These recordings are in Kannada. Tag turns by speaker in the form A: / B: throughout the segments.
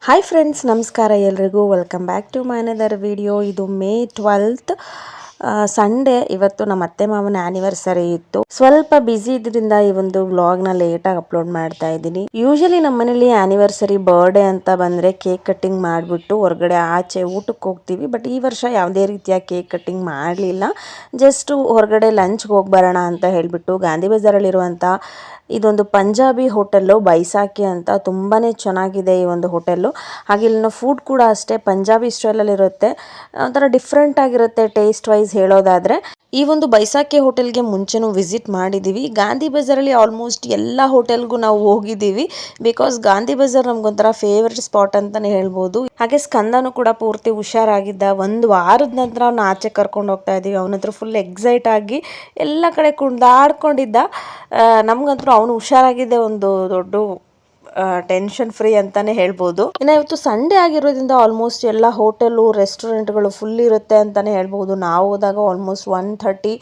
A: ಹಾಯ್ ಫ್ರೆಂಡ್ಸ್, ನಮಸ್ಕಾರ ಎಲ್ರಿಗೂ. Welcome back to my another video. ಇದು ಮೇ 12th ಸಂಡೇ. ಇವತ್ತು ನಮ್ಮ ಅತ್ತೆ ಮಾವನ ಆ್ಯನಿವರ್ಸರಿ ಇತ್ತು. ಸ್ವಲ್ಪ ಬ್ಯುಸಿ ಇದ್ರಿಂದ ಈ ಒಂದು ವ್ಲಾಗ್ನ ಲೇಟಾಗಿ ಅಪ್ಲೋಡ್ ಮಾಡ್ತಾ ಇದ್ದೀನಿ. ಯೂಶಲಿ ನಮ್ಮ ಮನೇಲಿ ಆ್ಯನಿವರ್ಸರಿ ಬರ್ಡೇ ಅಂತ ಬಂದರೆ ಕೇಕ್ ಕಟ್ಟಿಂಗ್ ಮಾಡಿಬಿಟ್ಟು ಹೊರಗಡೆ ಆಚೆ ಊಟಕ್ಕೆ ಹೋಗ್ತೀವಿ. ಬಟ್ ಈ ವರ್ಷ ಯಾವುದೇ ರೀತಿಯ ಕೇಕ್ ಕಟ್ಟಿಂಗ್ ಮಾಡಲಿಲ್ಲ. ಜಸ್ಟ್ ಹೊರಗಡೆ ಲಂಚ್ಗೆ ಹೋಗಿ ಬರೋಣ ಅಂತ ಹೇಳಿಬಿಟ್ಟು ಗಾಂಧಿ ಬಜಾರಲ್ಲಿರುವಂಥ ಇದೊಂದು ಪಂಜಾಬಿ ಹೋಟೆಲ್ಲು ಬೈಸಾಖಿ ಅಂತ, ತುಂಬಾ ಚೆನ್ನಾಗಿದೆ ಈ ಒಂದು ಹೋಟೆಲ್ಲು. ಹಾಗೆ ಇಲ್ಲಿನ ಫುಡ್ ಕೂಡ ಅಷ್ಟೇ ಪಂಜಾಬಿ ಸ್ಟೈಲಲ್ಲಿರುತ್ತೆ, ಒಂಥರ ಡಿಫ್ರೆಂಟ್ ಆಗಿರುತ್ತೆ ಟೇಸ್ಟ್ ವೈಸ್ ಹೇಳೋದಾದರೆ. ಈ ಒಂದು ಬೈಸಾಖಿ ಹೋಟೆಲ್ಗೆ ಮುಂಚೆನೂ ವಿಸಿಟ್ ಮಾಡಿದ್ದೀವಿ. ಗಾಂಧಿ ಬಜಾರಲ್ಲಿ ಆಲ್ಮೋಸ್ಟ್ ಎಲ್ಲ ಹೋಟೆಲ್ಗೂ ನಾವು ಹೋಗಿದ್ದೀವಿ. ಬಿಕಾಸ್ ಗಾಂಧಿ ಬಜಾರ್ ನಮ್ಗೊಂಥರ ಫೇವ್ರೆಟ್ ಸ್ಪಾಟ್ ಅಂತಲೇ ಹೇಳ್ಬೋದು. ಹಾಗೆ ಸ್ಕಂದನೂ ಕೂಡ ಪೂರ್ತಿ ಹುಷಾರಾಗಿದ್ದ. ಒಂದು ವಾರದ ನಂತರ ಅವ್ನ ಆಚೆ ಕರ್ಕೊಂಡು ಹೋಗ್ತಾ ಇದ್ದೀವಿ. ಅವನ ಹತ್ರ ಫುಲ್ ಎಕ್ಸೈಟ್ ಆಗಿ ಎಲ್ಲ ಕಡೆ ಕುಣಿದಾಡ್ಕೊಂಡಿದ್ದ. ನಮಗಂತೂ ಅವನು ಹುಷಾರಾಗಿದ್ದೆ ಒಂದು ದೊಡ್ಡ ಟೆನ್ಷನ್ ಫ್ರೀ ಅಂತಾನೆ ಹೇಳ್ಬೋದು. ಇನ್ನು ಇವತ್ತು ಸಂಡೇ ಆಗಿರೋದ್ರಿಂದ ಆಲ್ಮೋಸ್ಟ್ ಎಲ್ಲ ಹೋಟೆಲು ರೆಸ್ಟೋರೆಂಟ್ಗಳು ಫುಲ್ ಇರುತ್ತೆ ಅಂತಾನೆ ಹೇಳ್ಬೋದು. ನಾವು ಹೋದಾಗ ಆಲ್ಮೋಸ್ಟ್ 1:30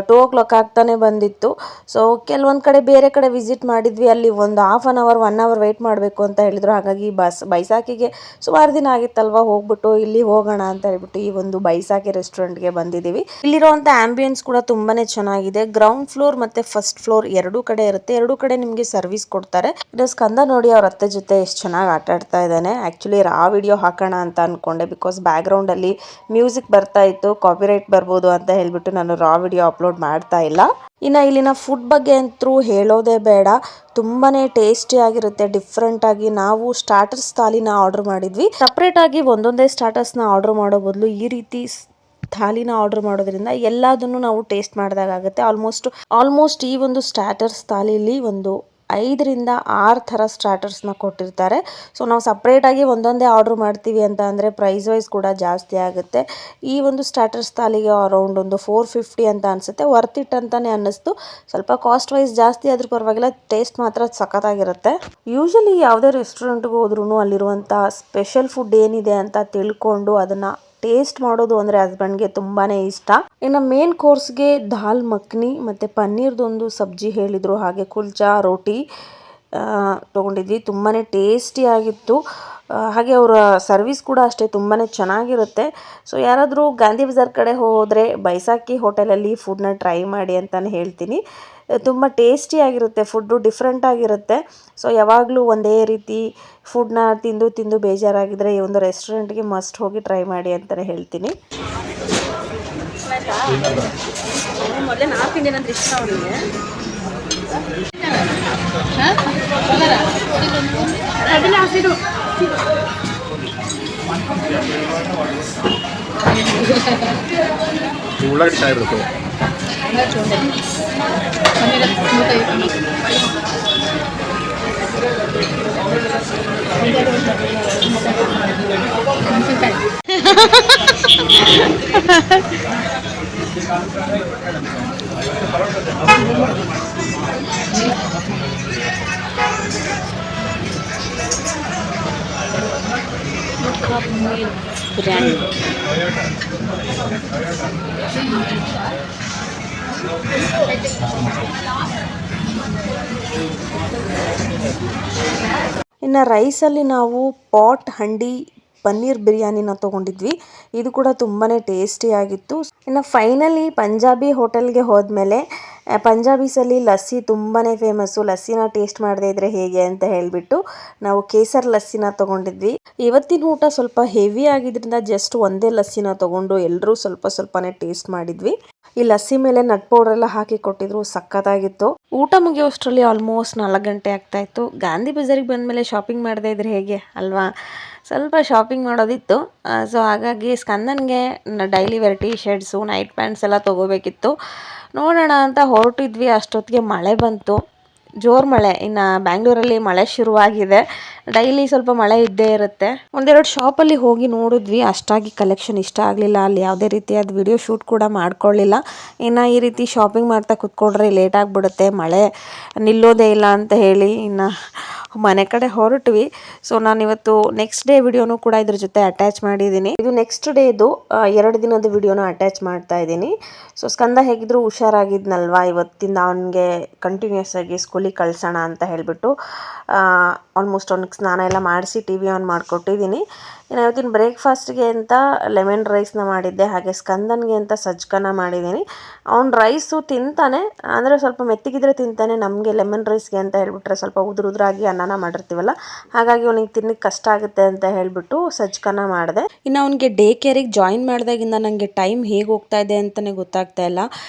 A: 2 o'clock ಆಗ್ತಾನೆ ಬಂದಿತ್ತು. ಸೊ ಕೆಲವೊಂದು ಕಡೆ ಬೇರೆ ಕಡೆ ವಿಸಿಟ್ ಮಾಡಿದ್ವಿ. ಅಲ್ಲಿ ಒಂದು half an hour 1 hour wait ಮಾಡಬೇಕು ಅಂತ ಹೇಳಿದ್ರು. ಹಾಗಾಗಿ ಬೈಸಾಖಿಗೆ ಸುಮಾರು ದಿನ ಆಗಿತ್ತಲ್ವ, ಹೋಗ್ಬಿಟ್ಟು ಇಲ್ಲಿ ಹೋಗೋಣ ಅಂತ ಹೇಳ್ಬಿಟ್ಟು ಈ ಒಂದು ಬೈಸಾಖಿ ರೆಸ್ಟೋರೆಂಟ್ಗೆ ಬಂದಿದ್ದೀವಿ. ಇಲ್ಲಿರುವಂಥ ಆಂಬಿಯನ್ಸ್ ಕೂಡ ತುಂಬಾನೇ ಚೆನ್ನಾಗಿದೆ. ಗ್ರೌಂಡ್ ಫ್ಲೋರ್ ಮತ್ತೆ ಫಸ್ಟ್ ಫ್ಲೋರ್ ಎರಡೂ ಕಡೆ ಇರುತ್ತೆ. ಎರಡೂ ಕಡೆ ನಿಮಗೆ ಸರ್ವಿಸ್ ಕೊಡ್ತಾರೆ. ಇದು ಸ್ಕಂದ ನೋಡಿ ಅವ್ರ ಅತ್ತೆ ಜೊತೆ ಎಷ್ಟು ಚೆನ್ನಾಗಿ ಆಟ ಆಡ್ತಾ ಇದ್ದಾನೆ. ಆ್ಯಕ್ಚುಲಿ ರಾ ವಿಡಿಯೋ ಹಾಕೋಣ ಅಂತ ಅಂದ್ಕೊಂಡೆ. ಬಿಕಾಸ್ ಬ್ಯಾಕ್ಗ್ರೌಂಡಲ್ಲಿ ಮ್ಯೂಸಿಕ್ ಬರ್ತಾ ಇತ್ತು, ಕಾಪಿರೈಟ್ ಬರ್ಬೋದು ಅಂತ ಹೇಳ್ಬಿಟ್ಟು ನಾನು ರಾ ವಿಡಿಯೋ ಅಪ್ಲೋಡ್ ಮಾಡ್ತಾ ಇಲ್ಲ. ಇನ್ನು ಇಲ್ಲಿನ ಫುಡ್ ಬಗ್ಗೆ ಅಂತೂ ಹೇಳೋದೇ ಬೇಡ, ತುಂಬಾ ಟೇಸ್ಟಿ ಆಗಿರುತ್ತೆ. ಡಿಫ್ರೆಂಟ್ ಆಗಿ ನಾವು ಸ್ಟಾರ್ಟರ್ಸ್ ಥಾಲಿನ ಆರ್ಡರ್ ಮಾಡಿದ್ವಿ. ಸಪ್ರೇಟ್ ಆಗಿ ಒಂದೊಂದೇ ಸ್ಟಾರ್ಟರ್ಸ್ನ ಆರ್ಡರ್ ಮಾಡೋ ಬದಲು ಈ ರೀತಿ ಥಾಲಿನ ಆರ್ಡರ್ ಮಾಡೋದ್ರಿಂದ ಎಲ್ಲದನ್ನು ನಾವು ಟೇಸ್ಟ್ ಮಾಡಿದಾಗುತ್ತೆ. ಆಲ್ಮೋಸ್ಟ್ ಈ ಒಂದು ಸ್ಟಾರ್ಟರ್ಸ್ ಥಾಲಿಲಿ ಒಂದು 5 ರಿಂದ 6 ಥರ ಸ್ಟಾರ್ಟರ್ಸ್ನ ಕೊಟ್ಟಿರ್ತಾರೆ. ಸೊ ನಾವು ಸಪ್ರೇಟಾಗಿ ಒಂದೊಂದೇ ಆರ್ಡ್ರ್ ಮಾಡ್ತೀವಿ ಅಂತ ಅಂದರೆ ಪ್ರೈಸ್ ವೈಸ್ ಕೂಡ ಜಾಸ್ತಿ ಆಗುತ್ತೆ. ಈ ಒಂದು ಸ್ಟಾರ್ಟರ್ಸ್ ಥಾಲಿಗೆ ಅರೌಂಡ್ ಒಂದು 450 ಅಂತ ಅನಿಸುತ್ತೆ. ವರ್ತ್ ಇಟ್ ಅಂತಲೇ ಅನ್ನಿಸ್ತು. ಸ್ವಲ್ಪ ಕಾಸ್ಟ್ ವೈಸ್ ಜಾಸ್ತಿ ಆದರೂ ಪರವಾಗಿಲ್ಲ, ಟೇಸ್ಟ್ ಮಾತ್ರ ಸಖತ್ತಾಗಿರುತ್ತೆ. ಯೂಶಲಿ ಯಾವುದೇ ರೆಸ್ಟೋರೆಂಟ್ಗೆ ಹೋದ್ರೂ ಅಲ್ಲಿರುವಂಥ ಸ್ಪೆಷಲ್ ಫುಡ್ ಏನಿದೆ ಅಂತ ತಿಳ್ಕೊಂಡು ಅದನ್ನು ಟೇಸ್ಟ್ ಮಾಡೋದು ಅಂದರೆ ಹಸ್ಬೆಂಡ್ಗೆ ತುಂಬಾ ಇಷ್ಟ. ಇನ್ನು ಮೇನ್ ಕೋರ್ಸ್ಗೆ ದಾಲ್ ಮಖ್ನಿ ಮತ್ತು ಪನ್ನೀರ್ದೊಂದು ಸಬ್ಜಿ ಹೇಳಿದರು. ಹಾಗೆ ಕುಲ್ಚಾ ರೋಟಿ ತೊಗೊಂಡಿದ್ವಿ. ತುಂಬಾ ಟೇಸ್ಟಿ ಆಗಿತ್ತು. ಹಾಗೆ ಅವರ ಸರ್ವಿಸ್ ಕೂಡ ಅಷ್ಟೇ ತುಂಬಾ ಚೆನ್ನಾಗಿರುತ್ತೆ. ಸೊ ಯಾರಾದರೂ ಗಾಂಧಿ ಬಜಾರ್ ಕಡೆ ಹೋದರೆ ಬೈಸಾಖಿ ಹೋಟೆಲಲ್ಲಿ ಫುಡ್ನ ಟ್ರೈ ಮಾಡಿ ಅಂತಲೇ ಹೇಳ್ತೀನಿ. ತುಂಬ ಟೇಸ್ಟಿಯಾಗಿರುತ್ತೆ, ಫುಡ್ಡು ಡಿಫ್ರೆಂಟ್ ಆಗಿರುತ್ತೆ. ಸೊ ಯಾವಾಗಲೂ ಒಂದೇ ರೀತಿ ಫುಡ್ನ ತಿಂದು ಬೇಜಾರಾಗಿದ್ದರೆ ಈ ಒಂದು ರೆಸ್ಟೋರೆಂಟ್ಗೆ ಮಸ್ಟ್ ಹೋಗಿ ಟ್ರೈ ಮಾಡಿ ಅಂತಲೇ ಹೇಳ್ತೀನಿ. ಮೊದಲೇ ನಾರ್ತ್ ಇಂಡಿಯನ್ ಅಂದ್ರೆ ಇಷ್ಟ ಅವನಿಗೆ.
B: ಉಳ್ಳಾಗಡ್ಡಿ ಚಾಯ್ ಇರುತ್ತೆ.
A: ಬಿರಿಯಾನಿ ಇನ್ನು ರೈಸಲ್ಲಿ ನಾವು ಪಾಟ್ ಹಂಡಿ ಪನ್ನೀರ್ ಬಿರಿಯಾನಿನ ತೊಗೊಂಡಿದ್ವಿ. ಇದು ಕೂಡ ತುಂಬಾ ಟೇಸ್ಟಿಯಾಗಿತ್ತು. ಇನ್ನು ಫೈನಲಿ ಪಂಜಾಬಿ ಹೋಟೆಲ್ಗೆ ಹೋದ್ಮೇಲೆ ಪಂಜಾಬೀಸಲ್ಲಿ ಲಸ್ಸಿ ತುಂಬಾ ಫೇಮಸ್ಸು. ಲಸ್ಸಿನ ಟೇಸ್ಟ್ ಮಾಡದೇ ಇದ್ರೆ ಹೇಗೆ ಅಂತ ಹೇಳಿಬಿಟ್ಟು ನಾವು ಕೇಸರ್ ಲಸ್ಸಿನ ತೊಗೊಂಡಿದ್ವಿ. ಇವತ್ತಿನ ಊಟ ಸ್ವಲ್ಪ ಹೆವಿ ಆಗಿದ್ರಿಂದ ಜಸ್ಟ್ ಒಂದೇ ಲಸ್ಸಿನ ತೊಗೊಂಡು ಎಲ್ಲರೂ ಸ್ವಲ್ಪನೇ ಟೇಸ್ಟ್ ಮಾಡಿದ್ವಿ. ಈ ಲಸ್ಸಿ ಮೇಲೆ ನಟ್ ಪೌಡರ್ ಎಲ್ಲ ಹಾಕಿ ಕೊಟ್ಟಿದ್ರು, ಸಖತ್ತಾಗಿತ್ತು. ಊಟ ಮುಗಿಯೋಷ್ಟರಲ್ಲಿ ಆಲ್ಮೋಸ್ಟ್ 4 ಗಂಟೆ ಆಗ್ತಾ ಇತ್ತು. ಗಾಂಧಿ ಬಜಾರಿಗೆ ಬಂದಮೇಲೆ ಶಾಪಿಂಗ್ ಮಾಡದೇ ಇದ್ರೆ ಹೇಗೆ ಅಲ್ವಾ, ಸ್ವಲ್ಪ ಶಾಪಿಂಗ್ ಮಾಡೋದಿತ್ತು. ಸೊ ಹಾಗಾಗಿ ಸ್ಕಂದನ್ಗೆ daily wear T shirts, night pants ಎಲ್ಲ ತೊಗೋಬೇಕಿತ್ತು. ನೋಡೋಣ ಅಂತ ಹೊರಟಿದ್ವಿ. ಅಷ್ಟೊತ್ತಿಗೆ ಮಳೆ ಬಂತು, ಜೋರು ಮಳೆ. ಇನ್ನು ಬ್ಯಾಂಗ್ಳೂರಲ್ಲಿ ಮಳೆ ಶುರುವಾಗಿದೆ. ಡೈಲಿ ಸ್ವಲ್ಪ ಮಳೆ ಇದ್ದೇ ಇರುತ್ತೆ. ಒಂದೆರಡು ಶಾಪಲ್ಲಿ ಹೋಗಿ ನೋಡಿದ್ವಿ, ಅಷ್ಟಾಗಿ ಕಲೆಕ್ಷನ್ ಇಷ್ಟ ಆಗಲಿಲ್ಲ. ಅಲ್ಲಿ ಯಾವುದೇ ರೀತಿಯಾದ ವಿಡಿಯೋ ಶೂಟ್ ಕೂಡ ಮಾಡ್ಕೊಳ್ಳಿಲ್ಲ. ಇನ್ನು ಈ ರೀತಿ ಶಾಪಿಂಗ್ ಮಾಡ್ತಾ ಕುತ್ಕೊಂಡ್ರೆ ಲೇಟ್ ಆಗಿಬಿಡುತ್ತೆ, ಮಳೆ ನಿಲ್ಲೋದೇ ಇಲ್ಲ ಅಂತ ಹೇಳಿ. ಇನ್ನು ಮನೆ ಕಡೆ ಹೊರಟ್ವಿ. ಸೊ ನಾನು ಇವತ್ತು ನೆಕ್ಸ್ಟ್ ಡೇ ವಿಡಿಯೋನು ಕೂಡ ಇದ್ರ ಜೊತೆ ಅಟ್ಯಾಚ್ ಮಾಡಿದ್ದೀನಿ. ಇದು ನೆಕ್ಸ್ಟ್ ಡೇದು 2 ದಿನದ ವಿಡಿಯೋನ ಅಟ್ಯಾಚ್ ಮಾಡ್ತಾ ಇದ್ದೀನಿ. ಸೊ ಸ್ಕಂದ ಹೇಗಿದ್ರು ಹುಷಾರಾಗಿದ್ನಲ್ವಾ, ಇವತ್ತಿಂದ ಅವನಿಗೆ ಕಂಟಿನ್ಯೂಸ್ ಆಗಿ ಸ್ಕೂಲಿಗೆ ಕಳ್ಸೋಣ ಅಂತ ಹೇಳಿಬಿಟ್ಟು ಆಲ್ಮೋಸ್ಟ್ ಅವ್ನಿಗೆ ಸ್ನಾನ ಎಲ್ಲ ಮಾಡಿಸಿ ಟಿ ವಿ ಆನ್ ಮಾಡಿಕೊಟ್ಟಿದ್ದೀನಿ. ಇನ್ನು ಇವತ್ತಿನ ಬ್ರೇಕ್ಫಾಸ್ಟ್ಗೆ ಅಂತ ಲೆಮನ್ ರೈಸ್ನ ಮಾಡಿದ್ದೆ, ಹಾಗೆ ಸ್ಕಂದನ್ಗೆ ಅಂತ ಸಜ್ಕನ ಮಾಡಿದ್ದೀನಿ. ಅವ್ನು ರೈಸು ತಿಂತಾನೆ, ಅಂದರೆ ಸ್ವಲ್ಪ ಮೆತ್ತಗಿದ್ರೆ ತಿಂತಾನೆ. ನಮಗೆ ಲೆಮನ್ ರೈಸ್ಗೆ ಅಂತ ಹೇಳ್ಬಿಟ್ರೆ ಸ್ವಲ್ಪ ಉದುರಾಗಿ ಅನ್ನನ ಮಾಡಿರ್ತೀವಲ್ಲ, ಹಾಗಾಗಿ ಅವನಿಗೆ ತಿನ್ನಕ್ಕೆ ಕಷ್ಟ ಆಗುತ್ತೆ ಅಂತ ಹೇಳಿಬಿಟ್ಟು ಸಜ್ಕನ ಮಾಡಿದೆ. ಇನ್ನು ಅವನಿಗೆ ಡೇ ಕೇರಿಗೆ ಜಾಯಿನ್ ಮಾಡಿದಾಗಿಂದ ನನಗೆ ಟೈಮ್ ಹೇಗೆ ಹೋಗ್ತಾ ಇದೆ ಅಂತಲೇ ಗೊತ್ತಾಗ್ತಾ ಇಲ್ಲ.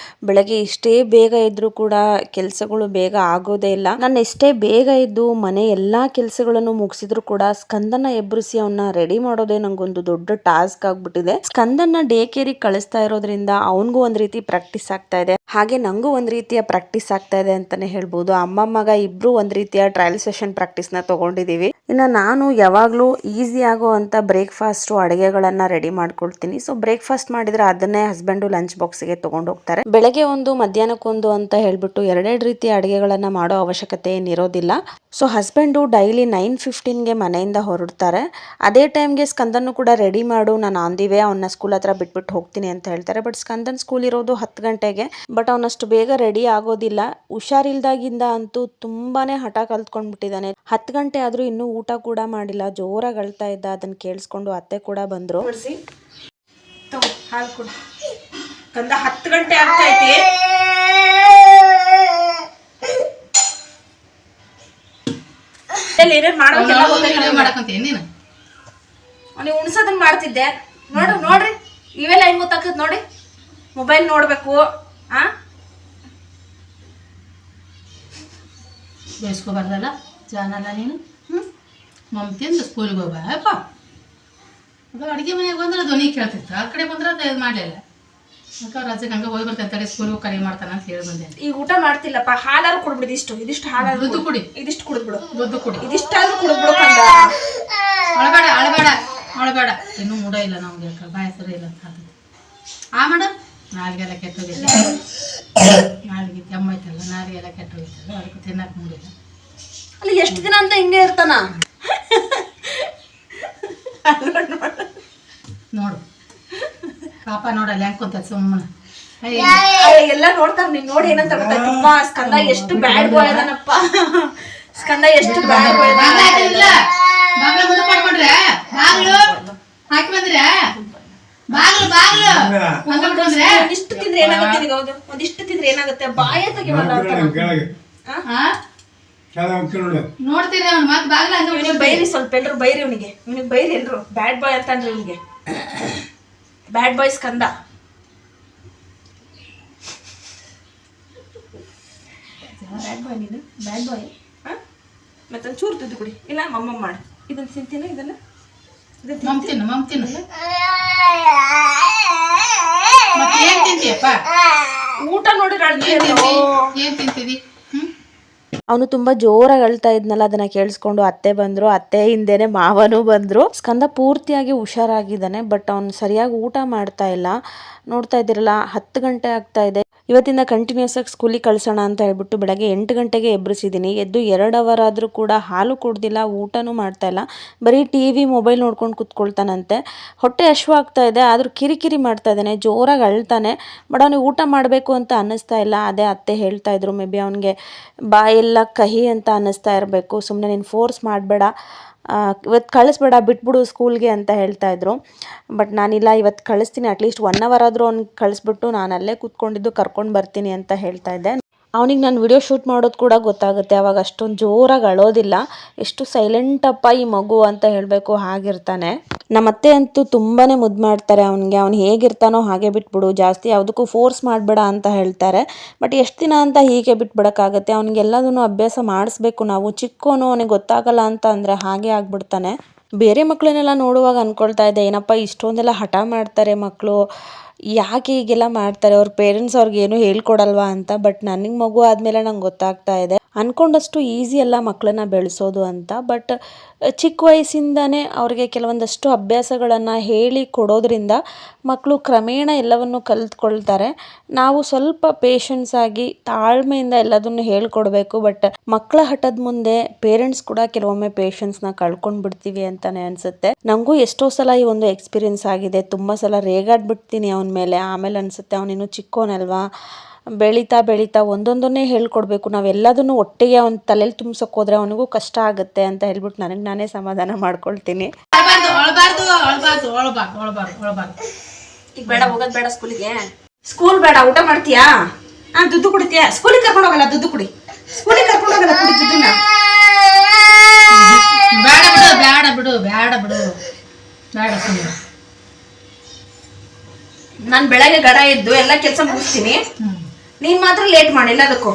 A: ಬೆಳಗ್ಗೆ ಎಷ್ಟೇ ಬೇಗ ಇದ್ದರೂ ಕೂಡ ಕೆಲಸಗಳು ಬೇಗ ಆಗೋದೇ ಇಲ್ಲ. ನಾನು ಎಷ್ಟೇ ಬೇಗ ಇದ್ದು ಮನೆ ಎಲ್ಲ ಕೆಲಸಗಳನ್ನು ಮುಗಿಸಿದ್ರು ಕೂಡ ಸ್ಕಂದನ ಎಬ್ಬರಿಸಿ ಅವನ್ನ ರೆಡಿ ಮಾಡೋದೇ ನಂಗೊಂದು ದೊಡ್ಡ ಟಾಸ್ಕ್ ಆಗ್ಬಿಟ್ಟಿದೆ. ಸ್ಕಂದನ್ನ ಡೇ ಕೇರಿಗೆ ಕಳಿಸ್ತಾ ಇರೋದ್ರಿಂದ ಅವನಿಗೂ ಒಂದ್ ರೀತಿ ಪ್ರಾಕ್ಟೀಸ್ ಆಗ್ತಾ ಇದೆ, ಹಾಗೆ ನಂಗೂ ಒಂದ್ ರೀತಿಯ ಪ್ರಾಕ್ಟೀಸ್ ಆಗ್ತಾ ಇದೆ ಅಂತಾನೆ ಹೇಳ್ಬೋದು. ಅಮ್ಮ ಮಗ ಇಬ್ರು ಒಂದ್ ರೀತಿಯ ಟ್ರಯಲ್ ಸೆಷನ್ ಪ್ರಾಕ್ಟೀಸ್ ನ ತಗೊಂಡಿದೀವಿ. ಇನ್ನು ನಾನು ಯಾವಾಗ್ಲೂ ಈಸಿ ಆಗೋ ಅಂತ ಬ್ರೇಕ್ಫಾಸ್ಟ್ ಅಡುಗೆಗಳನ್ನ ರೆಡಿ ಮಾಡ್ಕೊಳ್ತೀನಿ. ಸೊ ಬ್ರೇಕ್ಫಾಸ್ಟ್ ಮಾಡಿದ್ರೆ ಅದನ್ನೇ ಹಸ್ಬೆಂಡು ಲಂಚ್ ಬಾಕ್ಸ್ಗೆ ತಗೊಂಡು ಹೋಗ್ತಾರೆ. ಬೆಳಗ್ಗೆ ಒಂದು ಮಧ್ಯಾಹ್ನಕ್ಕೊಂದು ಅಂತ ಹೇಳ್ಬಿಟ್ಟು ಎರಡೆರಡು ರೀತಿಯ ಅಡುಗೆಗಳನ್ನ ಮಾಡೋ ಅವಶ್ಯಕತೆ ಏನಿರೋದಿಲ್ಲ. ಸೊ ಹಸ್ಬೆಂಡು ಡೈಲಿ 9:15ಗೆ ಮನೆಯಿಂದ ಹೊರಡ್ತಾರೆ. ಅದೇ ಟೈಮ್ಗೆ ಸ್ಕಂದನ್ನು ಕೂಡ ರೆಡಿ ಮಾಡು, ನಾನು ಆನ್ ದಿ ವೇ ಅವನ್ನ ಸ್ಕೂಲ್ ಹತ್ರ ಬಿಟ್ಬಿಟ್ಟು ಹೋಗ್ತೀನಿ ಅಂತ ಹೇಳ್ತಾರೆ. ಬಟ್ ಸ್ಕಂದನ್ ಸ್ಕೂಲ್ ಇರೋದು 10 ಗಂಟೆಗೆ. ಬಟ್ ಅವನಷ್ಟು ಬೇಗ ರೆಡಿ ಆಗೋದಿಲ್ಲ. ಹುಷಾರಿಲ್ದಾಗಿಂದ ಅಂತೂ ತುಂಬಾನೇ ಹಠ ಕಲ್ತ್ಕೊಂಡ್ಬಿಟ್ಟಿದ್ದಾನೆ. 10 ಗಂಟೆ ಆದ್ರೂ ಇನ್ನೂ ಊಟ ಕೂಡ ಮಾಡಿಲ್ಲ, ಜೋರಾಗಿ ಅಳ್ತಾ ಇದ್ದ. ಅದನ್ನ ಕೇಳಿಸ್ಕೊಂಡು ಅತ್ತೆ ಕೂಡ ಬಂದ್ರು. ಹಾಲು ಕೂಡ ಕಂದ 10 ಗಂಟೆ ಆಗ್ತೈತಿ. ನೀವು ಉಣ್ಸೋದನ್ನ ಮಾಡ್ತಿದ್ದೆ ನೋಡ್ರಿ, ಇವೆಲ್ಲ ಹೆಂಗ್ ಗೊತ್ತಾಗ್ತದೆ ನೋಡಿ. ಮೊಬೈಲ್ ನೋಡ್ಬೇಕು.
B: ಬೇಯಿಸ್ಕೋಬಾರ್ದಲ್ಲ ಜಾನಲ್ಲ ನೀನು. ಮಮ್ತಿಂದ ಸ್ಕೂಲ್ಗೆ ಹೋಗ್ಬಾಪ. ಅದು ಅಡುಗೆ ಮನೆಗೆ ಬಂದ್ರೆ ಧ್ವನಿ ಕೇಳ್ತಿತ್ತು, ಆ ಕಡೆ ಬಂದ್ರೆ ಅದು ಮಾಡಲಿಲ್ಲ. ರಜೆಗೆ ಹಂಗೆ ಹೋಗಿ ಬರ್ತಾರೆ, ಸ್ಕೂಲ್ಗೆ ಕರೆ ಮಾಡ್ತಾನೆ ಅಂತ ಹೇಳಿ ಬಂದೆ.
A: ಈಗ ಊಟ ಮಾಡ್ತಿಲ್ಲಪ್ಪ, ಹಾಲಾರು ಕುಡ್ಬಿಡಿ. ಇದಿಷ್ಟು ಹಾಲಾರು
B: ದುಡ್ಡು ಕುಡಿ,
A: ಇದಿಷ್ಟು ಕುಡಿದ್ಬಿಡು,
B: ದುಡ್ಡು ಕುಡಿ,
A: ಇದಿಷ್ಟಾದ್ರೂ ಕುಡಿದ್ಬಿಡು.
B: ಅಳಬೇಡ ಅಳಬೇಡ ಅಳಬೇಡ, ಇನ್ನೂ ಮೂಡ ಇಲ್ಲ ನಮ್ಗೆ, ಬಾಯ ಸರಿ ಇಲ್ಲ ಅಂತ ಮೇಡಮ್. ನಾಲ್ಗೆಲ್ಲ ಕೆಟ್ಟೋಗಿಲ್ಲ, ನಾಲ್ಗೆ ಕೆಮ್ಮೈತಲ್ಲ, ನಾಲ್ಗೆಲ್ಲ ಕೆಟ್ಟೋಗಿತ್ತಲ್ಲ, ಅದಕ್ಕೆ ತಿನ್ನಕ್ಕೆ ಮೂಡಿಲ್ಲ.
A: ಅಲ್ಲಿ ಎಷ್ಟು ದಿನ ಅಂತ ಹಿಂಗೆ ಇರ್ತಾನ
B: ನೋಡು ಪಾಪ, ನೋಡಲ್ಲ ಹೆಂಗ್ ಕುಂತ ಸುಮ್ಮನೆ
A: ಎಲ್ಲ ನೋಡ್ತಾರ. ನೀನ್ ನೋಡಿ ಏನಂತ ಗೊತ್ತಾಯ್ತಪ್ಪ, ಸ್ಕಂದ ಎಷ್ಟು ಬ್ಯಾಡ್ ಬಾಯ್ ಅದನಪ್ಪ. ಸ್ಕಂದ ಎಷ್ಟು ಬ್ಯಾಡ್ ಬಾಯ್.
B: ಬಾಗ್ಲು ಮುಂದೆ ಮಾಡ್ಕೊಂಡ್ರೆ ಬಾಗ್ಲು ಹಾಕಿ ಬಂದ್ರೆ ಬಾಗ್ಲು ಬಾಗ್ಲು ಬಂದ್ರೆ
A: ಒಂದಿಷ್ಟು ತಿಂದ್ರೆ ಏನಾಗುತ್ತೆ ನಿನಗೆ? ಹೌದು, ಒಂದಿಷ್ಟು ತಿಂದ್ರೆ ಏನಾಗುತ್ತೆ? ಬಾಯ ತೆಗಿವಲ್ಲ
B: ನೋಡ್ತೀರಿ ಅವ್ನು ಮತ್ತೆ ಬಾಗ್ಲ
A: ಹಂಗೆ ಬೈರಿ. ಸ್ವಲ್ಪ ಎಲ್ರು ಬೈರಿ ಇವನಿಗೆ, ಬೈರಿ ಎಲ್ರು. ಬ್ಯಾಡ್ ಬಾಯ್ ಅಂತ ಅಂದ್ರೆ ಇವನಿಗೆ ಬ್ಯಾಡ್ ಬಾಯ್ ಸ್ಕಂದ. ಬ್ಯಾಡ್ ಬಾಯ್ ನೀನು, ಬ್ಯಾಡ್ ಬಾಯ್. ಮತ್ತೊಂದು ಚೂರು ತುದ್ದು ಕುಡಿ. ಇಲ್ಲ ಮಮ್ಮ ಮಾಡು. ಇದನ್ನ ತಿಂತೀನ, ಇದನ್ನ
B: ಮಮ್ತಿನ ಮಮ್ತಿನ ಏನ್ ತಿಂತೀಯಪ್ಪ?
A: ಊಟ ನೋಡಿದ್ರೆ
B: ಏನ್ ತಿಂತೀವಿ?
A: ಅವನು ತುಂಬಾ ಜೋರಾಗಿ ಅಳ್ತಾ ಇದ್ನಲ್ಲ, ಅದನ್ನ ಕೇಳಿಸ್ಕೊಂಡು ಅತ್ತೆ ಬಂದ್ರು. ಅತ್ತೆ ಹಿಂದೆನೆ ಮಾವನು ಬಂದ್ರು. ಸ್ಕಂದ ಪೂರ್ತಿಯಾಗಿ ಹುಷಾರಾಗಿದ್ದಾನೆ, ಬಟ್ ಅವನು ಸರಿಯಾಗಿ ಊಟ ಮಾಡ್ತಾ ಇಲ್ಲ. ನೋಡ್ತಾ ಇದ್ದೀರಲ್ಲ, 10 ಗಂಟೆ ಆಗ್ತಾ ಇದೆ. ಇವತ್ತಿಂದ ಕಂಟಿನ್ಯೂಸ್ ಆಗಿ ಸ್ಕೂಲಿಗೆ ಕಳ್ಸೋಣ ಅಂತ ಹೇಳ್ಬಿಟ್ಟು ಬೆಳಗ್ಗೆ 8 ಗಂಟೆಗೆ ಎಬ್ಬರಿಸಿದ್ದೀನಿ. ಎದ್ದು 2 ಅವರ್ ಆದರೂ ಕೂಡ ಹಾಲು ಕುಡ್ದಿಲ್ಲ, ಊಟನೂ ಮಾಡ್ತಾ ಇಲ್ಲ. ಬರೀ ಟಿವಿ ಮೊಬೈಲ್ ನೋಡ್ಕೊಂಡು ಕುತ್ಕೊಳ್ತಾನಂತೆ. ಹೊಟ್ಟೆ ಹಶ್ವ ಆಗ್ತಾ ಇದೆ, ಆದರೂ ಕಿರಿಕಿರಿ ಮಾಡ್ತಾ ಇದ್ದಾನೆ, ಜೋರಾಗಿ ಅಳ್ತಾನೆ. ಬಟ್ ಅವನಿಗೆ ಊಟ ಮಾಡಬೇಕು ಅಂತ ಅನ್ನಿಸ್ತಾ ಇಲ್ಲ. ಅದೇ ಅತ್ತೆ ಹೇಳ್ತಾ ಇದ್ರು, ಮೇ ಬಿ ಅವನಿಗೆ ಬಾಯೆಲ್ಲ ಕಹಿ ಅಂತ ಅನ್ನಿಸ್ತಾ ಇರಬೇಕು. ಸುಮ್ಮನೆ ನೀನು ಫೋರ್ಸ್ ಮಾಡಬೇಡ, ಇವತ್ತು ಕಳಿಸ್ಬೇಡ, ಬಿಟ್ಬಿಡು ಸ್ಕೂಲ್ಗೆ ಅಂತ ಹೇಳ್ತಾ ಇದ್ರು. ಬಟ್ ನಾನಿಲ್ಲ, ಇವತ್ತು ಕಳಿಸ್ತೀನಿ. ಅಟ್ಲೀಸ್ಟ್ 1 ಅವರ್ ಆದರೂ ಅವ್ನಿಗೆ ಕಳಿಸ್ಬಿಟ್ಟು ನಾನು ಅಲ್ಲೇ ಕೂತ್ಕೊಂಡಿದ್ದು ಕರ್ಕೊಂಡು ಬರ್ತೀನಿ ಅಂತ ಹೇಳ್ತಾ ಇದ್ದೆ. ಅವನಿಗೆ ನಾನು ವಿಡಿಯೋ ಶೂಟ್ ಮಾಡೋದು ಕೂಡ ಗೊತ್ತಾಗುತ್ತೆ. ಅವಾಗ ಅಷ್ಟೊಂದು ಜೋರಾಗಿ ಅಳೋದಿಲ್ಲ. ಎಷ್ಟು ಸೈಲೆಂಟಪ್ಪ ಈ ಮಗು ಅಂತ ಹೇಳಬೇಕು, ಹಾಗಿರ್ತಾನೆ. ನಮ್ಮತ್ತೆ ಅಂತೂ ತುಂಬಾ ಮುದ್ದು ಮಾಡ್ತಾರೆ ಅವನಿಗೆ. ಅವ್ನು ಹೇಗಿರ್ತಾನೋ ಹಾಗೆ ಬಿಟ್ಬಿಡು, ಜಾಸ್ತಿ ಯಾವುದಕ್ಕೂ ಫೋರ್ಸ್ ಮಾಡಬೇಡ ಅಂತ ಹೇಳ್ತಾರೆ. ಬಟ್ ಎಷ್ಟು ದಿನ ಅಂತ ಹೀಗೆ ಬಿಟ್ಬಿಡೋಕ್ಕಾಗತ್ತೆ? ಅವ್ನಿಗೆಲ್ಲದನ್ನು ಅಭ್ಯಾಸ ಮಾಡಿಸ್ಬೇಕು ನಾವು. ಚಿಕ್ಕವನು, ಅವನಿಗೆ ಗೊತ್ತಾಗಲ್ಲ ಅಂತ ಅಂದರೆ ಹಾಗೆ ಆಗ್ಬಿಡ್ತಾನೆ. ಬೇರೆ ಮಕ್ಕಳನ್ನೆಲ್ಲ ನೋಡುವಾಗ ಅಂದ್ಕೊಳ್ತಾ ಇದ್ದೆ, ಏನಪ್ಪ ಇಷ್ಟೊಂದೆಲ್ಲ ಹಠ ಮಾಡ್ತಾರೆ ಮಕ್ಕಳು, ಯಾಕೆ ಹೀಗೆಲ್ಲ ಮಾಡ್ತಾರೆ, ಅವ್ರ ಪೇರೆಂಟ್ಸ್ ಅವ್ರಿಗೇನು ಹೇಳ್ಕೊಡಲ್ವಾ ಅಂತ. ಬಟ್ ನನಗೆ ಮಗು ಆದಮೇಲೆ ನಂಗೆ ಗೊತ್ತಾಗ್ತಾ ಇದೆ, ಅಂದ್ಕೊಂಡಷ್ಟು ಈಸಿ ಅಲ್ಲ ಮಕ್ಕಳನ್ನ ಬೆಳೆಸೋದು ಅಂತ. ಬಟ್ ಚಿಕ್ಕ ವಯಸ್ಸಿಂದನೇ ಅವ್ರಿಗೆ ಕೆಲವೊಂದಷ್ಟು ಅಭ್ಯಾಸಗಳನ್ನು ಹೇಳಿ ಕೊಡೋದ್ರಿಂದ ಮಕ್ಕಳು ಕ್ರಮೇಣ ಎಲ್ಲವನ್ನು ಕಲಿತ್ಕೊಳ್ತಾರೆ. ನಾವು ಸ್ವಲ್ಪ ಪೇಷನ್ಸ್ ಆಗಿ ತಾಳ್ಮೆಯಿಂದ ಎಲ್ಲದನ್ನು ಹೇಳ್ಕೊಡ್ಬೇಕು. ಬಟ್ ಮಕ್ಕಳ ಹಠದ ಮುಂದೆ ಪೇರೆಂಟ್ಸ್ ಕೂಡ ಕೆಲವೊಮ್ಮೆ ಪೇಷನ್ಸ್ನ ಕಳ್ಕೊಂಡು ಬಿಡ್ತೀವಿ ಅಂತಾನೆ ಅನ್ಸುತ್ತೆ. ನನಗೂ ಎಷ್ಟೋ ಸಲ ಈ ಒಂದು ಎಕ್ಸ್ಪೀರಿಯನ್ಸ್ ಆಗಿದೆ. ತುಂಬ ಸಲ ರೇಗಾಡ್ಬಿಡ್ತೀನಿ ಅವನ ಮೇಲೆ. ಆಮೇಲೆ ಅನ್ಸುತ್ತೆ ಅವನಿನ್ನು ಚಿಕ್ಕವನಲ್ವಾ, ಬೆಳೀತಾ ಬೆಳೀತಾ ಒಂದೊಂದನ್ನೇ ಹೇಳ್ಕೊಡ್ಬೇಕು. ನಾವೆಲ್ಲದನ್ನು ಒಟ್ಟಿಗೆ ಅವನ ತಲೆಯಲ್ಲಿ ತುಂಬಿಸೋಕೆ ಹೋದ್ರೆ ಅವನಿಗೂ ಕಷ್ಟ ಆಗುತ್ತೆ ಅಂತ ಹೇಳ್ಬಿಟ್ಟು ನನಗೆ ನಾನೇ ಸಮಾಧಾನ ಮಾಡ್ಕೊಳ್ತೀನಿ.
C: ಈಗ ಬೇಡ, ಹೋಗೋದು ಬೇಡ ಸ್ಕೂಲಿಗೆ. ಸ್ಕೂಲ್ ಬೇಡ, ಊಟ ಮಾಡ್ತೀಯಾ? ದುಡ್ಡು ಕುಡಿತೀಯಾ? ಸ್ಕೂಲಿಗೆ ಕರ್ಕೊಂಡು ಹೋಗಲ್ಲ, ದುಡ್ಡು ಕುಡಿ. ಸ್ಕೂಲಿಗೆ ಕರ್ಕೊಂಡು ಹೋಗಲ್ಲ, ಕುಡಿ ದುಡ್ಡನ್ನ.
B: ಬೇಡ ಬಿಡು ಬೇಡ ಬಿಡು ಬೇಡ ಸುಮ್ಮನೆ.
C: ನಾನು ಬೆಳಗ್ಗೆ ಗಡ ಎದ್ದು ಎಲ್ಲ ಕೆಲಸ ಮುಗಿಸ್ತೀನಿ. ನೀನ್ ಮಾತ್ರ ಲೇಟ್ ಮಾಡಿ ಎಲ್ಲದಕ್ಕೂ.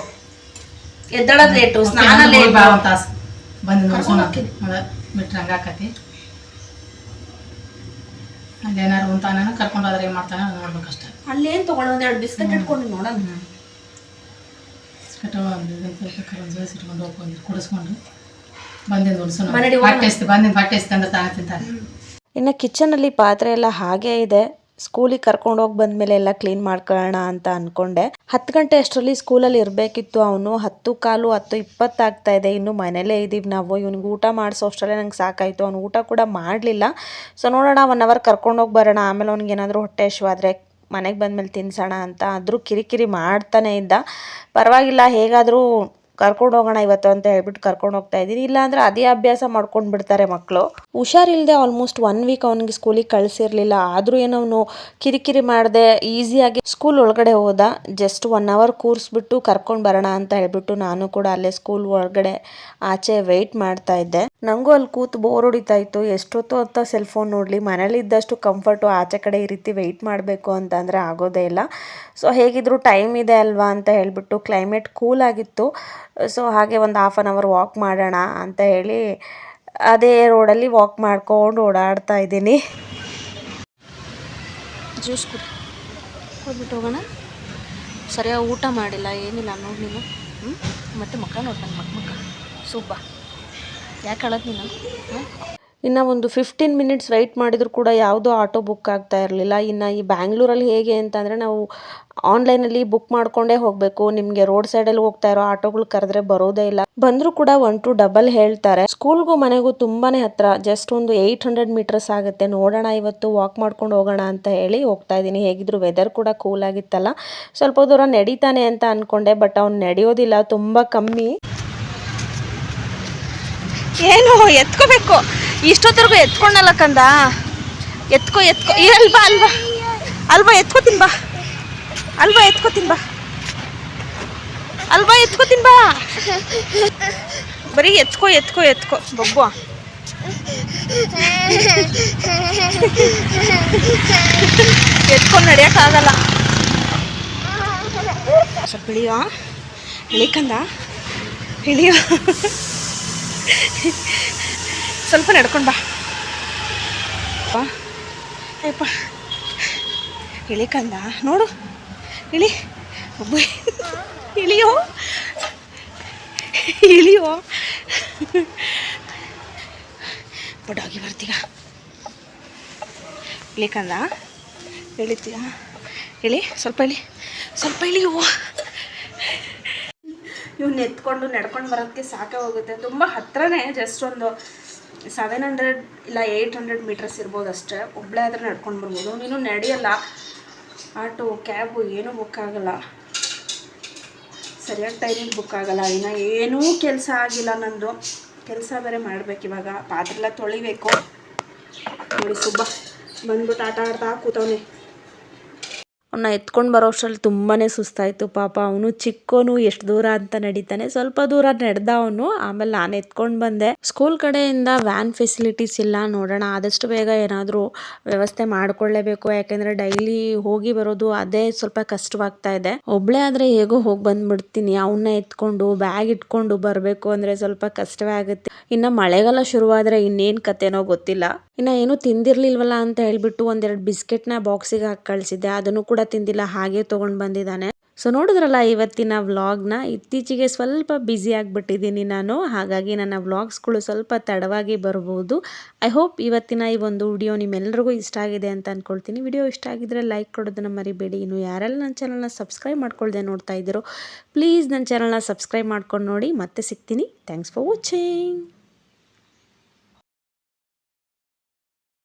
C: ಎದ್ದಳದ್ ಲೇಟು, ಸ್ನಾನ ಲೇಟ್.
B: ತಾಸು ಬಂದು ಬಿಟ್ರೆ ಹಂಗಾಕತಿ. ಅಲ್ಲೇನಾರು ಅಂತಾನ ಕರ್ಕೊಂಡು ಹೋದ್ರೆ ಏನ್ ಮಾಡ್ತಾನೆ ನೋಡ್ಬೇಕಷ್ಟೇ.
C: ಅಲ್ಲೇನ್ ತಗೊಂಡು ಒಂದೆರಡು ಬಿಸ್ಕೆಟ್ ಇಟ್ಕೊಂಡು ನೋಡೋಣ.
B: ಬಿಸ್ಕೆಟ್ ಇಟ್ಕೊಂಡು ಹೋಗಿ ಕುಡಿಸ್ಕೊಂಡು ಬಂದಿಂದ ಹೊಟ್ಟೆ ತಂದ್ರೆ ತಾನೇ ತಿಂತಾರೆ.
A: ಇನ್ನು ಕಿಚನಲ್ಲಿ ಪಾತ್ರೆ ಎಲ್ಲ ಹಾಗೇ ಇದೆ. ಸ್ಕೂಲಿಗೆ ಕರ್ಕೊಂಡು ಹೋಗಿ ಬಂದಮೇಲೆ ಎಲ್ಲ ಕ್ಲೀನ್ ಮಾಡ್ಕೊಳ್ಳೋಣ ಅಂತ ಅಂದ್ಕೊಂಡೆ. 10 ಗಂಟೆ ಅಷ್ಟರಲ್ಲಿ ಸ್ಕೂಲಲ್ಲಿ ಇರಬೇಕಿತ್ತು. ಅವನು 10:15 10:20 ಆಗ್ತಾ ಇದೆ. ಇನ್ನು ಮನೇಲೇ ಇದ್ದೀವಿ ನಾವು. ಇವ್ನಿಗೆ ಊಟ ಮಾಡಿಸೋ ಅಷ್ಟರಲ್ಲೇ ನಂಗೆ ಸಾಕಾಯಿತು. ಅವ್ನು ಊಟ ಕೂಡ ಮಾಡಲಿಲ್ಲ. ಸೊ ನೋಡೋಣ, 1 ಅವರ್ ಕರ್ಕೊಂಡೋಗಿ ಬರೋಣ. ಆಮೇಲೆ ಅವ್ನಿಗೆ ಏನಾದರೂ ಹೊಟ್ಟೆ ಹಸಿವಾದರೆ ಮನೆಗೆ ಬಂದಮೇಲೆ ತಿನ್ಸೋಣ ಅಂತ. ಆದರೂ ಕಿರಿಕಿರಿ ಮಾಡ್ತಾನೆ ಇದ್ದ. ಪರವಾಗಿಲ್ಲ, ಹೇಗಾದರೂ ಕರ್ಕೊಂಡು ಹೋಗೋಣ ಇವತ್ತು ಅಂತ ಹೇಳ್ಬಿಟ್ಟು ಕರ್ಕೊಂಡು ಹೋಗ್ತಾ ಇದ್ದೀನಿ. ಇಲ್ಲಾಂದ್ರೆ ಅದೇ ಅಭ್ಯಾಸ ಮಾಡ್ಕೊಂಡು ಬಿಡ್ತಾರೆ ಮಕ್ಕಳು. ಹುಷಾರಿಲ್ಲದೆ ಆಲ್ಮೋಸ್ಟ್ 1 ವೀಕ್ ಅವನಿಗೆ ಸ್ಕೂಲಿಗೆ ಕಳಿಸಿರ್ಲಿಲ್ಲ. ಆದರೂ ಏನೋ ಅವನು ಕಿರಿಕಿರಿ ಮಾಡದೆ ಈಸಿಯಾಗಿ ಸ್ಕೂಲ್ ಒಳಗಡೆ ಹೋದ. ಜಸ್ಟ್ 1 ಅವರ್ ಕೂರಿಸ್ಬಿಟ್ಟು ಕರ್ಕೊಂಡು ಬರೋಣ ಅಂತ ಹೇಳ್ಬಿಟ್ಟು ನಾನು ಕೂಡ ಅಲ್ಲೇ ಸ್ಕೂಲ್ ಒಳಗಡೆ ಆಚೆ ವೆಯ್ಟ್ ಮಾಡ್ತಾ ಇದ್ದೆ. ನನಗೂ ಅಲ್ಲಿ ಕೂತು ಬೋರ್ ಹೊಡಿತಾ ಇತ್ತು. ಎಷ್ಟೊತ್ತು ಅಂತ ಸೆಲ್ ಫೋನ್ ನೋಡಲಿ, ಮನೇಲಿ ಇದ್ದಷ್ಟು ಕಂಫರ್ಟು ಆಚೆ ಕಡೆ ಈ ರೀತಿ ವೆಯ್ಟ್ ಮಾಡಬೇಕು ಅಂತಂದರೆ ಆಗೋದೇ ಇಲ್ಲ. ಸೊ ಹೇಗಿದ್ರು ಟೈಮ್ ಇದೆ ಅಲ್ವಾ ಅಂತ ಹೇಳ್ಬಿಟ್ಟು, ಕ್ಲೈಮೇಟ್ ಕೂಲ್ ಆಗಿತ್ತು. ಸೊ ಹಾಗೆ ಒಂದು 1/2 ಅವರ್ ವಾಕ್ ಮಾಡೋಣ ಅಂತ ಹೇಳಿ ಅದೇ ರೋಡಲ್ಲಿ ವಾಕ್ ಮಾಡ್ಕೊಂಡು ಓಡಾಡ್ತಾ ಇದ್ದೀನಿ.
C: ಜ್ಯೂಸ್ ಕುಡಿದ್ಬಿಟ್ಟು ಹೋಗೋಣ. ಸರಿಯಾಗಿ ಊಟ ಮಾಡಿಲ್ಲ, ಏನಿಲ್ಲ ನೋಡಿ ನೀನು. ಮತ್ತೆ ಮಕ್ಕ ನೋಡ್ತಾನೆ, ಮಕ್ಕ ಸುಬ್ಬ ಯಾಕೆ ಹೇಳೋದು ನೀನು?
A: ಇನ್ನು ಒಂದು 15 ಮಿನಿಟ್ಸ್ ವೆಯ್ಟ್ ಮಾಡಿದರೂ ಕೂಡ ಯಾವುದೋ ಆಟೋ ಬುಕ್ ಆಗ್ತಾ ಇರಲಿಲ್ಲ. ಇನ್ನು ಈ ಬ್ಯಾಂಗ್ಳೂರಲ್ಲಿ ಹೇಗೆ ಅಂತಂದರೆ, ನಾವು ಆನ್ಲೈನಲ್ಲಿ ಬುಕ್ ಮಾಡಿಕೊಂಡೇ ಹೋಗಬೇಕು. ನಿಮಗೆ ರೋಡ್ ಸೈಡಲ್ಲಿ ಹೋಗ್ತಾ ಇರೋ ಆಟೋಗಳು ಕರೆದ್ರೆ ಬರೋದೇ ಇಲ್ಲ. ಬಂದರೂ ಕೂಡ 1 to 2 ಹೇಳ್ತಾರೆ. ಸ್ಕೂಲ್ಗೂ ಮನೆಗೂ ತುಂಬಾ ಹತ್ರ, ಜಸ್ಟ್ ಒಂದು 800 ಮೀಟರ್ಸ್ ಆಗುತ್ತೆ. ನೋಡೋಣ ಇವತ್ತು ವಾಕ್ ಮಾಡ್ಕೊಂಡು ಹೋಗೋಣ ಅಂತ ಹೇಳಿ ಹೋಗ್ತಾ ಇದ್ದೀನಿ. ಹೇಗಿದ್ರು ವೆದರ್ ಕೂಡ ಕೂಲ್ ಆಗಿತ್ತಲ್ಲ, ಸ್ವಲ್ಪ ದೂರ ನಡೀತಾನೆ ಅಂತ ಅಂದ್ಕೊಂಡೆ. ಬಟ್ ಅವ್ನು ನಡೆಯೋದಿಲ್ಲ, ತುಂಬ ಕಮ್ಮಿ.
C: ಏನು ಎತ್ಕೋಬೇಕು? ಇಷ್ಟೊತ್ತರೆಗೂ ಎತ್ಕೊಂಡಲ್ಲ ಕಂದ. ಎತ್ಕೋ ಅಲ್ವಾ ಅಲ್ವಾ ಅಲ್ವಾ ಎತ್ಕೋತೀನಿ ಬಾ. ಅಲ್ವಾ ಎತ್ಕೋತೀನಿ ಬಾ. ಅಲ್ವಾ ಎತ್ಕೋತೀನಿ ಬಾ. ಬರೀ ಎತ್ಕೋ ಬೊಬ್ಬ. ಎತ್ಕೊಂಡು ನಡೆಯೋಕ್ಕಾಗಲ್ಲ. ಸ್ವಲ್ಪ ಇಳಿಯೋ, ಇಳಿಕಂದ ಇಳಿಯೋ. ಸ್ವಲ್ಪ ನಡ್ಕೊಂಡು ಬಾ. ಅಯ್ಯಪ್ಪ, ಇಳಿಕಂದ ನೋಡು, ಇಳಿ ಇಳಿಯೋ ಬಡಾಗಿ ಬರ್ತೀಗ. ಇಳಿಕಂದ, ಇಳಿತೀಯ? ಇಳಿ, ಸ್ವಲ್ಪ ಇಳಿಯೋ. ಇವ್ನ ಎತ್ಕೊಂಡು ನಡ್ಕೊಂಡು ಬರೋದಕ್ಕೆ ಸಾಕಾಗಿ ಹೋಗುತ್ತೆ. ತುಂಬ ಹತ್ರನೇ, ಜಸ್ಟ್ ಒಂದು 700 ಇಲ್ಲ 800 ಮೀಟರ್ಸ್ ಇರ್ಬೋದು ಅಷ್ಟೇ. ಒಬ್ಬಳೇ ಆದರೆ ನಡ್ಕೊಂಡು ಬರ್ಬೋದು. ನೀನು ನಡೆಯಲ್ಲ, ಆಟೋ ಕ್ಯಾಬು ಏನೂ ಬುಕ್ ಆಗಲ್ಲ, ಸರಿಯಾದ ಟೈಮಿಗೆ ಬುಕ್ ಆಗಲ್ಲ. ಇನ್ನು ಏನೂ ಕೆಲಸ ಆಗಿಲ್ಲ ನಂದು. ಕೆಲಸ ಬೇರೆ ಮಾಡಬೇಕು ಇವಾಗ. ಪಾತ್ರೆ ಎಲ್ಲ ತೊಳಿಬೇಕು. ನೋಡಿ ಸುಬ್ಬ ಬಂದ್ಬಿಟ್ಟು ಆಟ ಆಡ್ತಾ ಕೂತವನೆ.
A: ಅವನ್ನ ಎತ್ಕೊಂಡು ಬರೋ ಅಷ್ಟರಲ್ಲಿ ತುಂಬಾ ಸುಸ್ತಾಯಿತು ಪಾಪ. ಅವನು ಚಿಕ್ಕೋನು, ಎಷ್ಟು ದೂರ ಅಂತ ನಡೀತಾನೆ. ಸ್ವಲ್ಪ ದೂರ ನಡೆದ ಅವನು. ಆಮೇಲೆ ನಾನು ಎತ್ಕೊಂಡು ಬಂದೆ. ಸ್ಕೂಲ್ ಕಡೆಯಿಂದ ವ್ಯಾನ್ ಫೆಸಿಲಿಟೀಸ್ ಇಲ್ಲ. ನೋಡೋಣ, ಆದಷ್ಟು ಬೇಗ ಏನಾದರೂ ವ್ಯವಸ್ಥೆ ಮಾಡ್ಕೊಳ್ಳೇಬೇಕು. ಯಾಕೆಂದರೆ ಡೈಲಿ ಹೋಗಿ ಬರೋದು ಅದೇ ಸ್ವಲ್ಪ ಕಷ್ಟವಾಗ್ತಾ ಇದೆ. ಒಬ್ಬಳೇ ಆದರೆ ಹೇಗೋ ಹೋಗಿ ಬಂದ್ಬಿಡ್ತೀನಿ. ಅವನ್ನ ಎತ್ಕೊಂಡು ಬ್ಯಾಗ್ ಇಟ್ಕೊಂಡು ಬರಬೇಕು ಅಂದರೆ ಸ್ವಲ್ಪ ಕಷ್ಟವೇ ಆಗುತ್ತೆ. ಇನ್ನು ಮಳೆಗಾಲ ಶುರುವಾದರೆ ಇನ್ನೇನು ಕತೆನೋ ಗೊತ್ತಿಲ್ಲ. ಇನ್ನು ಏನೂ ತಿಂದಿರ್ಲಿಲ್ವಲ್ಲ ಅಂತ ಹೇಳ್ಬಿಟ್ಟು 1-2 ಬಿಸ್ಕೆಟ್ನ ಬಾಕ್ಸಿಗೆ ಹಾಕಿ ಕಳಿಸಿದ್ದೆ. ಅದನ್ನು ಕೂಡ ತಿಂದಿಲ್ಲ, ಹಾಗೆ ತೊಗೊಂಡು ಬಂದಿದ್ದಾನೆ. ಸೊ ನೋಡಿದ್ರಲ್ಲ ಇವತ್ತಿನ ವ್ಲಾಗ್ನ. ಇತ್ತೀಚೆಗೆ ಸ್ವಲ್ಪ ಬ್ಯುಸಿ ಆಗಿಬಿಟ್ಟಿದ್ದೀನಿ ನಾನು, ಹಾಗಾಗಿ ನನ್ನ ವ್ಲಾಗ್ಸ್ಗಳು ಸ್ವಲ್ಪ ತಡವಾಗಿ ಬರ್ಬೋದು. ಐ ಹೋಪ್ ಇವತ್ತಿನ ಈ ಒಂದು ವಿಡಿಯೋ ನಿಮ್ಮೆಲ್ಲರಿಗೂ ಇಷ್ಟ ಆಗಿದೆ ಅಂತ ಅಂದ್ಕೊಳ್ತೀನಿ. ವಿಡಿಯೋ ಇಷ್ಟ ಆಗಿದ್ರೆ ಲೈಕ್ ಕೊಡೋದನ್ನು ಮರಿಬೇಡಿ. ಇನ್ನು ಯಾರೆಲ್ಲ ನನ್ನ ಚಾನಲ್ನ ಸಬ್ಸ್ಕ್ರೈಬ್ ಮಾಡ್ಕೊಳ್ದೆ ನೋಡ್ತಾ ಇದ್ದೀರೋ ಪ್ಲೀಸ್ ನನ್ನ ಚಾನಲ್ನ ಸಬ್ಸ್ಕ್ರೈಬ್ ಮಾಡ್ಕೊಂಡು ನೋಡಿ. ಮತ್ತೆ ಸಿಗ್ತೀನಿ. Thanks for watching.